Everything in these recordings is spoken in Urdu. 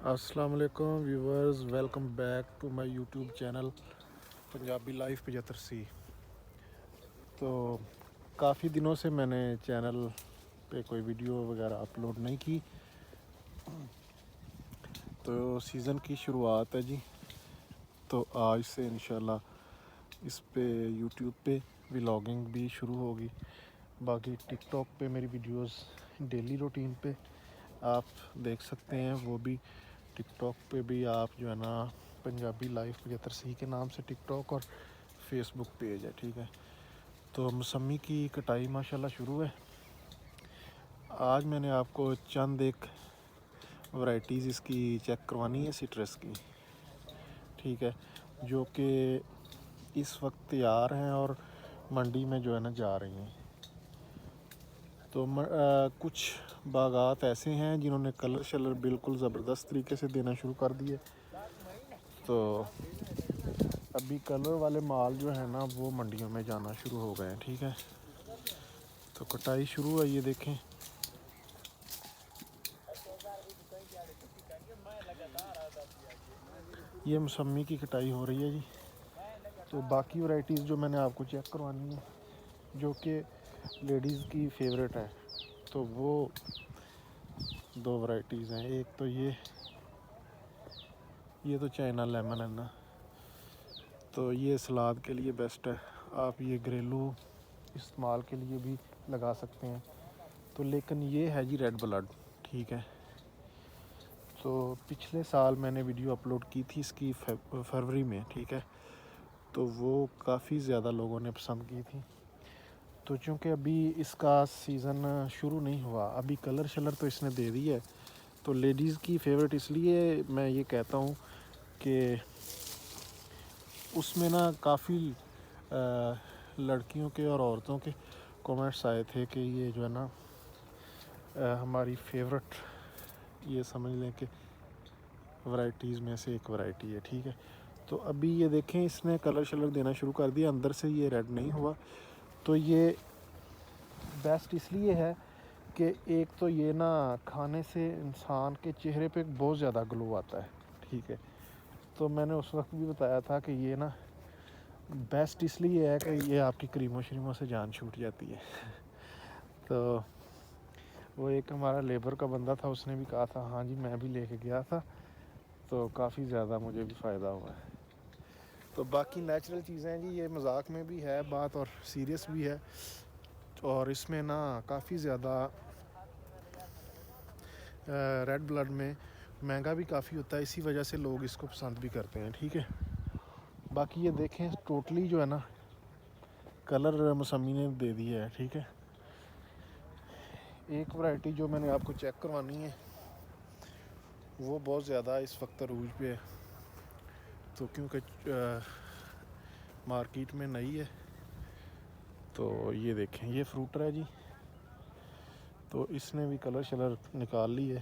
السلام علیکم viewers, welcome back to my YouTube channel Punjabi life 75 سی۔ تو کافی دنوں سے میں نے چینل پہ کوئی ویڈیو وغیرہ اپلوڈ نہیں کی، تو سیزن کی شروعات ہے جی، تو آج سے انشاءاللہ اس پہ یوٹیوب پہ ولاگنگ بھی شروع ہوگی۔ باقی ٹک ٹاک پہ میری ویڈیوز ڈیلی روٹین پہ آپ دیکھ سکتے ہیں، وہ بھی ٹک ٹاک پہ بھی آپ جو ہے نا پنجابی لائف 75 سی کے نام سے ٹک ٹاک اور فیس بک پیج ہے، ٹھیک ہے۔ تو موسمی کی کٹائی ماشاءاللہ شروع ہے۔ آج میں نے آپ کو چند ایک ورائٹیز اس کی چیک کروانی ہے سٹرس کی، ٹھیک ہے، جو کہ اس وقت تیار ہیں اور منڈی میں جو ہے نا جا رہی ہیں۔ تو کچھ باغات ایسے ہیں جنہوں نے کلر شلر بالکل زبردست طریقے سے دینا شروع کر دیے، تو ابھی کلر والے مال جو ہیں نا وہ منڈیوں میں جانا شروع ہو گئے ہیں، ٹھیک ہے۔ تو کٹائی شروع ہے، یہ دیکھیں، یہ موسمی کی کٹائی ہو رہی ہے جی۔ تو باقی ورائٹیز جو میں نے آپ کو چیک کروانی ہے جو کہ لیڈیز کی فیوریٹ ہے، تو وہ دو ورائٹیز ہیں۔ ایک تو یہ تو چائنا لیمن ہے نا، تو یہ سلاد کے لیے بیسٹ ہے، آپ یہ گھریلو استعمال کے لیے بھی لگا سکتے ہیں۔ تو لیکن یہ ہے جی ریڈ بلڈ، ٹھیک ہے۔ تو پچھلے سال میں نے ویڈیو اپلوڈ کی تھی اس کی فروری میں، ٹھیک ہے، تو وہ کافی زیادہ لوگوں نے پسند کی تھی۔ تو چونکہ ابھی اس کا سیزن شروع نہیں ہوا، ابھی کلر شلر تو اس نے دے دی ہے، تو لیڈیز کی فیوریٹ اس لیے میں یہ کہتا ہوں کہ اس میں نا کافی لڑکیوں کے اور عورتوں کے کومنٹس آئے تھے کہ یہ جو ہے نا ہماری فیوریٹ، یہ سمجھ لیں کہ ورائٹیز میں سے ایک ورائٹی ہے، ٹھیک ہے۔ تو ابھی یہ دیکھیں اس نے کلر شلر دینا شروع کر دیا، اندر سے یہ ریڈ نہیں ہوا، تو یہ بیسٹ اس لیے ہے کہ ایک تو یہ نا کھانے سے انسان کے چہرے پہ بہت زیادہ گلو آتا ہے، ٹھیک ہے۔ تو میں نے اس وقت بھی بتایا تھا کہ یہ نا بیسٹ اس لیے ہے کہ یہ آپ کی کریموں شریموں سے جان چھوٹ جاتی ہے۔ تو وہ ایک ہمارا لیبر کا بندہ تھا، اس نے بھی کہا تھا ہاں جی میں بھی لے کے گیا تھا، تو کافی زیادہ مجھے بھی فائدہ ہوا ہے۔ تو باقی نیچرل چیزیں جی، یہ مذاق میں بھی ہے بات اور سیریس بھی ہے، اور اس میں نا کافی زیادہ ریڈ بلڈ میں مہنگا بھی کافی ہوتا ہے، اسی وجہ سے لوگ اس کو پسند بھی کرتے ہیں، ٹھیک ہے۔ باقی یہ دیکھیں ٹوٹلی جو ہے نا کلر موسمی نے دے دیا ہے، ٹھیک ہے۔ ایک ورائٹی جو میں نے آپ کو چیک کروانی ہے وہ بہت زیادہ اس وقت عروج پہ ہے، تو کیونکہ مارکیٹ میں نئی ہے، تو یہ دیکھیں یہ فروٹر ہے جی، تو اس نے بھی کلر شلر نکال لی ہے،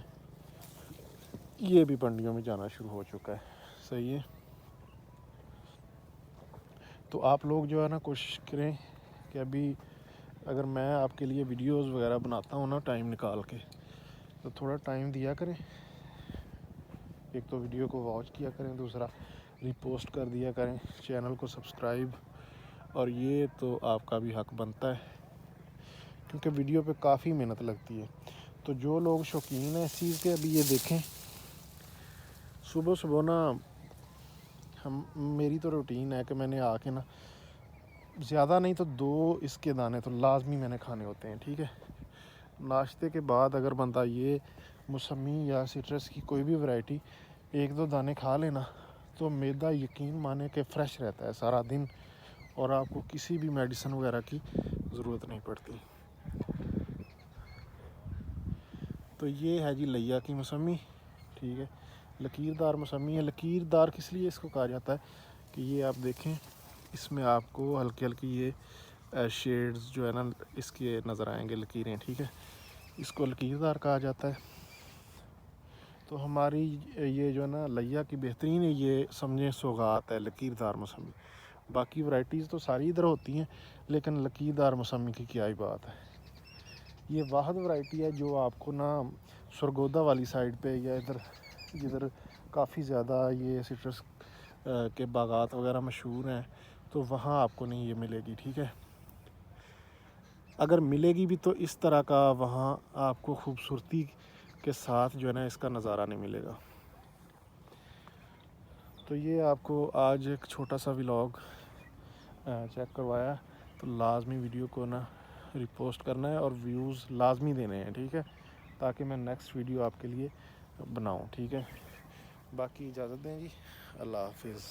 یہ بھی منڈیوں میں جانا شروع ہو چکا ہے، صحیح ہے۔ تو آپ لوگ جو ہے نا کوشش کریں کہ ابھی اگر میں آپ کے لیے ویڈیوز وغیرہ بناتا ہوں نا ٹائم نکال کے، تو تھوڑا ٹائم دیا کریں، ایک تو ویڈیو کو واچ کیا کریں، دوسرا ریپوسٹ کر دیا کریں، چینل کو سبسکرائب، اور یہ تو آپ کا بھی حق بنتا ہے کیونکہ ویڈیو پہ کافی محنت لگتی ہے۔ تو جو لوگ شوقین ہیں اس چیز کے، ابھی یہ دیکھیں صبح صبح نا میری تو روٹین ہے کہ میں نے آ کے نا زیادہ نہیں تو 2 اس کے دانے تو لازمی میں نے کھانے ہوتے ہیں، ٹھیک ہے۔ ناشتے کے بعد اگر بندہ یہ موسمی یا سٹرس کی کوئی بھی ورائٹی 1-2 دانے کھا لینا تو معدہ یقین مانے کہ فریش رہتا ہے سارا دن، اور آپ کو کسی بھی میڈیسن وغیرہ کی ضرورت نہیں پڑتی۔ تو یہ ہے جی لیا کی موسمی، ٹھیک ہے، لکیر دار موسمی ہے۔ لکیر دار کس لیے اس کو کہا جاتا ہے کہ یہ آپ دیکھیں اس میں آپ کو ہلکی ہلکی یہ شیڈز جو ہے نا اس کے نظر آئیں گے، لکیریں، ٹھیک ہے، اس کو لکیر دار کہا جاتا ہے۔ تو ہماری یہ جو ہے نا لیا کی بہترین یہ سمجھیں سوغات ہے لکیر دار موسمی۔ باقی ورائٹیز تو ساری ادھر ہوتی ہیں، لیکن لکیر دار موسمی کی کیا ہی بات ہے۔ یہ واحد ورائٹی ہے جو آپ کو نا سرگودا والی سائڈ پہ یا ادھر جدھر کافی زیادہ یہ سٹرس کے باغات وغیرہ مشہور ہیں، تو وہاں آپ کو نہیں یہ ملے گی، ٹھیک ہے. اگر ملے گی بھی تو اس طرح کا وہاں آپ کو خوبصورتی کے ساتھ جو ہے نا اس کا نظارہ نہیں ملے گا. تو یہ آپ کو آج ایک چھوٹا سا ولاگ چیک کروایا، تو لازمی ویڈیو کو نا ریپوسٹ کرنا ہے اور ویوز لازمی دینے ہیں، ٹھیک ہے، تاکہ میں نیکسٹ ویڈیو آپ کے لیے بناؤں، ٹھیک ہے. باقی اجازت دیں جی، اللہ حافظ.